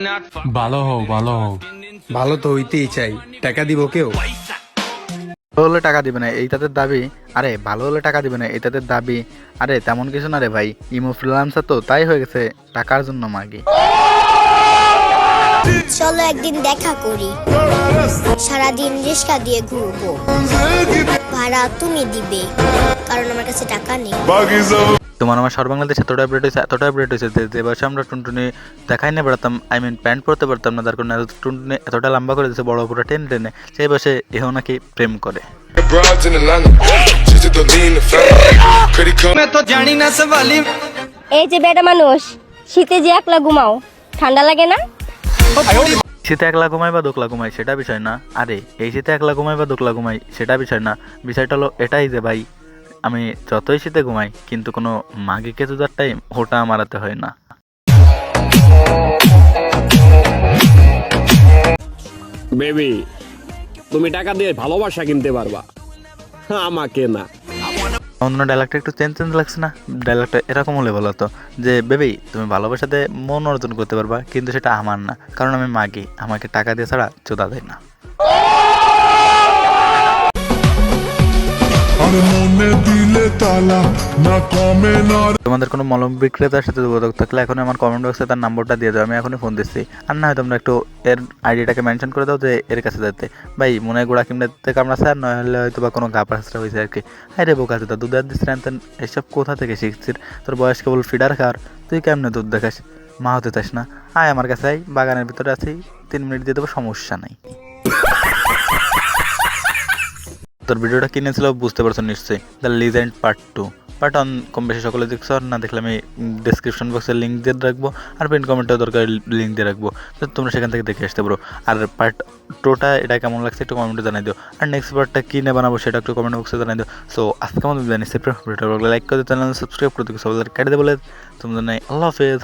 ভালো হও ভালো হও। ভালো তো হইতেই চাই, টাকা দিব কেউ? ভালো হলে টাকা দিবে না এই তাদের দাবি। আরে ভালো হলে টাকা দিবে না এই তাদের দাবি। আরে তেমন কিছু না রে ভাই, ইমো ফ্রিল্যান্সার তো তাই হয়ে গেছে টাকার জন্য মাগি। চলো একদিন দেখা করি, সারাদিন রিস্কা দিয়ে ঘুরবো, ভাড়া তুমি দিবে কারণ আমার কাছে টাকা নেই। তোমার আমার সর বাংলাদেশ এতটা আপডেট হয়েছে যে বয়সে আমরা টুনটুনি দেখাই না বেড়াতাম, আই মিন প্যান্ট পরতে পারতাম না, তার কারণে টুনটুনি এতটা লম্বা করে দিয়েছে বড় পুরো টেনে টেনে, সেই বয়সে এও নাকি প্রেম করে। এই যে বেটা মানুষ, শীতে যে একলা ঘুমাও, ঠান্ডা লাগে না? শীতে একলা ঘুমাই বা দোকলা ঘুমাই সেটা বিষয় না, আরে এই শীতে একলা ঘুমাই বা দোকলা ঘুমাই সেটা বিষয় না, বিষয়টা হলো এটাই যে ভাই আমি যতই শীতে ঘুমাই কিন্তু কোনো মাগিকে জুদার টাইম হোটা মারাতে হয় না। বেবি, তুমি টাকা দিয়ে ভালোবাসা কিনতে পারবা, আমাকে না। অন্য ডায়লগটা একটু চেঞ্জ চেঞ্জ লাগছে না? ডায়লগটা এরকম হলে বলো তো যে বেবি তুমি ভালোবাসাতে মন অর্জন করতে পারবা কিন্তু সেটা আমার না, কারণ আমি মাগি, আমাকে টাকা দিয়ে ছাড়া চোদা দেয় না। তোমাদের কোনো মলম বিক্রেতার সাথে যোগাযোগ থাকলে এখন আমার কমেন্ট বক্সে তার নাম্বারটা দিয়ে দাও, আমি এখনই ফোন দিচ্ছি। আর না হয় তোমরা একটু এর আইডিটাকে মেনশন করে দাও যে এর কাছে যেতে। ভাই মনে হয় গোড়া কিমড়াতে কামড়াছে, আর নয় হলে হয়তো বা কোনো গা পাঁচটা হয়েছে আর কি। আরে বোকা আছে, দুধ আর দিস রান এসব কোথা থেকে শিখছিস? তোর বয়স কেবল ফিডার খাওয়ার, তুই কেমনে দুধ দেখাস? মা হতে চাস না? আয় আমার কাছে, আয়, বাগানের ভিতরে আছি, 3 মিনিট দিয়ে দেবো, সমস্যা নাই। তোর ভিডিওটা কিনেছিল বুঝতে পারছো নিশ্চয়ই, দ্য লিজেন্ড পার্ট 2। পার্ট 1 কম বেশি সকলে দেখছো, আর না দেখলে আমি ডেসক্রিপশন বক্সে লিঙ্ক দিয়ে রাখবো, আর পিন কমেন্টেও দরকার লিঙ্ক দিয়ে রাখবো, তো তোমরা সেখান থেকে দেখে আসতে পারো। আর পার্ট 2টা এটা কেমন লাগছে একটু কমেন্টে জানাই দিও, আর নেক্সট পার্টটা কী নিয়ে বানাবো সেটা একটু কমেন্ট বক্সে জানাই দিও। সো আজকে আমাদের জানি ভিডিওটা লাইক করে চ্যানেল সাবস্ক্রাইব করে দিও, সবাই কেটে দেবো। তোমরা জানাই আল্লাহ হাফেজ।